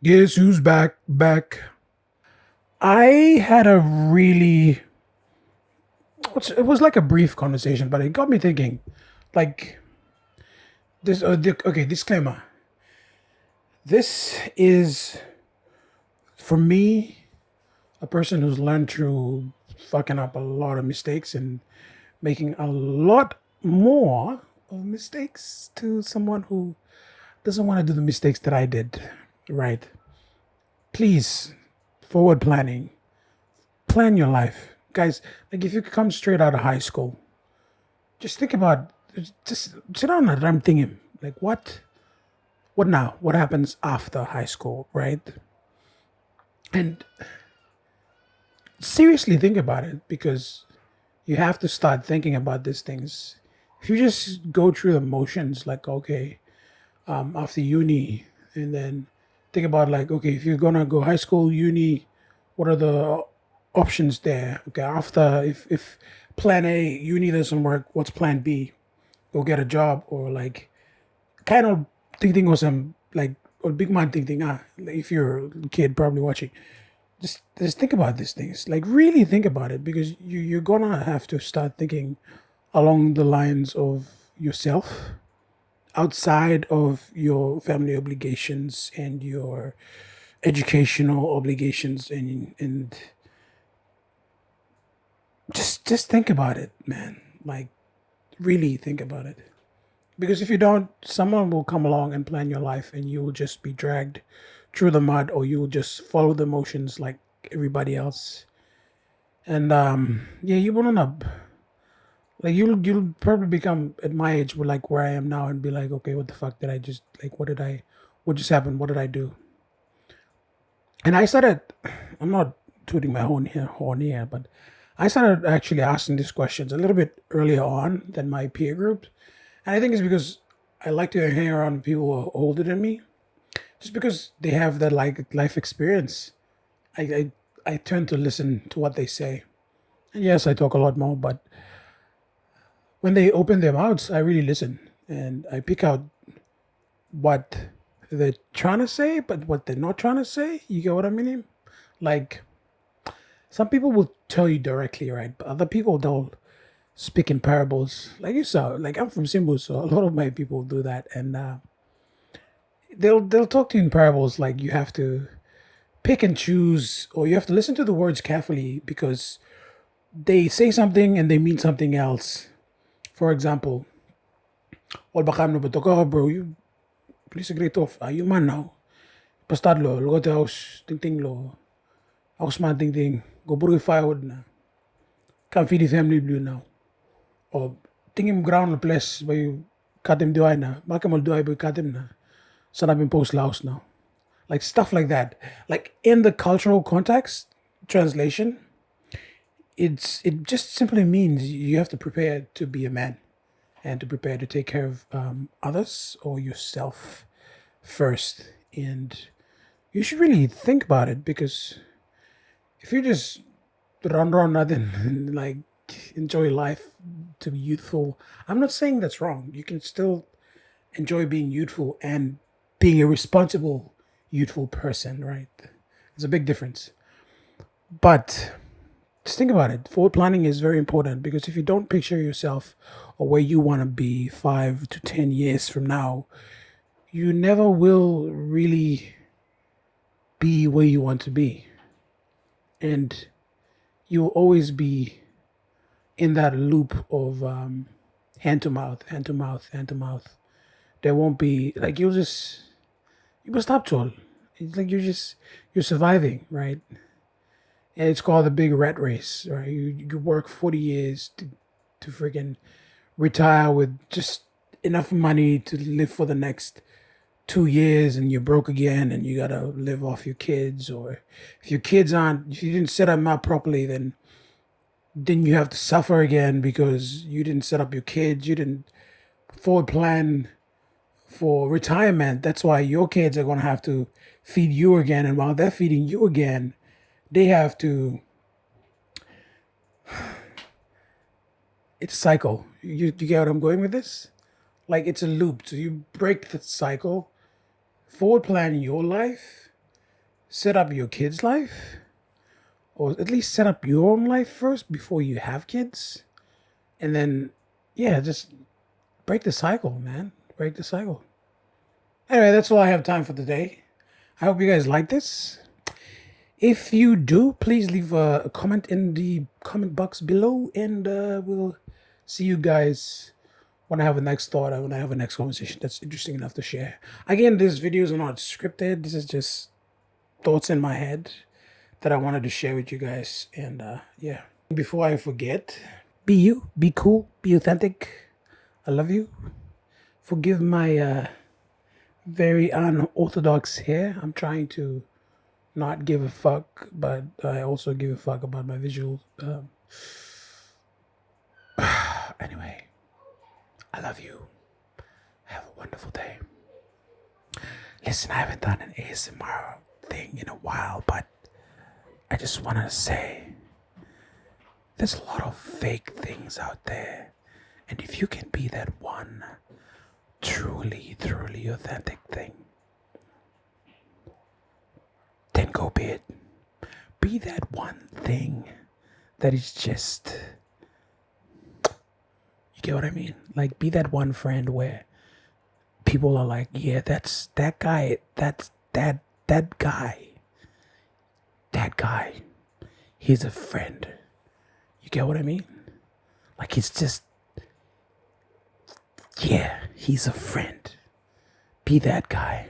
Guess who's back? Back. I had a really. It was like a brief conversation, but it got me thinking. Like this. Okay, disclaimer. This is for me a person who's learned through fucking up a lot of mistakes and making a lot more of mistakes to someone who doesn't want to do the mistakes that I did. Right. Please, forward planning. Plan your life, guys. Like if you come straight out of high school, just think about, just sit down and I'm thinking like what now, what happens after high school, right? And seriously think about it, because you have to start thinking about these things. If you just go through the motions, like okay, after uni, and then think about like okay, if you're gonna go high school, uni, what are the options there? Okay, after, if plan A, uni doesn't work, what's plan B? Go get a job, or like kind of thinking or some like, or big man thinking, like if you're a kid probably watching, just think about these things, like really think about it, because you're gonna have to start thinking along the lines of yourself, outside of your family obligations and your educational obligations, and just think about it, man. Like really think about it. Because if you don't, someone will come along and plan your life and you will just be dragged through the mud, or you will just follow the motions like everybody else. And yeah, you will end up like you'll probably become at my age, with like where I am now, and be like, okay, what the fuck did I just, like, what just happened? What did I do? And I started, I'm not tooting my horn here, but I started actually asking these questions a little bit earlier on than my peer group. And I think it's because I like to hang around people who are older than me, just because they have that like life experience. I, I, I tend to listen to what they say. And yes, I talk a lot more, but when they open their mouths, I really listen and I pick out what they're trying to say, but what they're not trying to say. You get what I mean? Like, some people will tell you directly, right? But other people don't speak in parables. Like you saw, like I'm from Simbu, so a lot of my people do that, and they'll talk to you in parables. Like you have to pick and choose, or you have to listen to the words carefully, because they say something and they mean something else. For example, "All bakam no beto ka, bro. You please agree off. You man now. Pastad lo, logo te house ting ting lo. House man ting ting. Go buru firewood na. Come feed the family blue now. Or tingin ground na place by you cut him duay na. Baka mo duay by cut him na. Sana bin post laos now." Like stuff like that. Like in the cultural context, translation, it just simply means you have to prepare to be a man, and to prepare to take care of others or yourself first. And you should really think about it, because if you just run nothing, like enjoy life to be youthful, I'm not saying that's wrong. You can still enjoy being youthful and being a responsible youthful person, right? There's a big difference. But just think about it. Forward planning is very important, because if you don't picture yourself or where you want to be 5 to 10 years from now, you never will really be where you want to be. And you will always be in that loop of hand to mouth, hand to mouth, hand to mouth. There won't be like, you will stop to all. It's like you're surviving, right? And it's called the big rat race, right? You work 40 years to freaking retire with just enough money to live for the next 2 years, and you're broke again, and you gotta live off your kids. Or if your kids aren't, if you didn't set them up properly, then you have to suffer again, because you didn't set up your kids, you didn't forward plan for retirement. That's why your kids are gonna have to feed you again, and while they're feeding you again, they have to. It's a cycle. You get what I'm going with this? Like it's a loop. So you break the cycle, forward plan your life, set up your kid's life, or at least set up your own life first before you have kids. And then, yeah, just break the cycle, man. Break the cycle. Anyway, that's all I have time for today. I hope you guys like this. If you do, please leave a comment in the comment box below, and we'll see you guys when I have a next thought, or when I have a next conversation that's interesting enough to share. Again, these videos are not scripted. This is just thoughts in my head that I wanted to share with you guys. And yeah, before I forget, be you, be cool, be authentic. I love you. Forgive my very unorthodox hair. I'm trying to not give a fuck, but I also give a fuck about my visual. Anyway, I love you. Have a wonderful day. Listen, I haven't done an ASMR thing in a while, but I just want to say there's a lot of fake things out there. And if you can be that one truly, truly authentic thing, then go be it. Be that one thing that is just, you get what I mean? Like, be that one friend where people are like, yeah, that's that guy, that's that guy. That guy, he's a friend. You get what I mean? Like, it's just, yeah, he's a friend. Be that guy.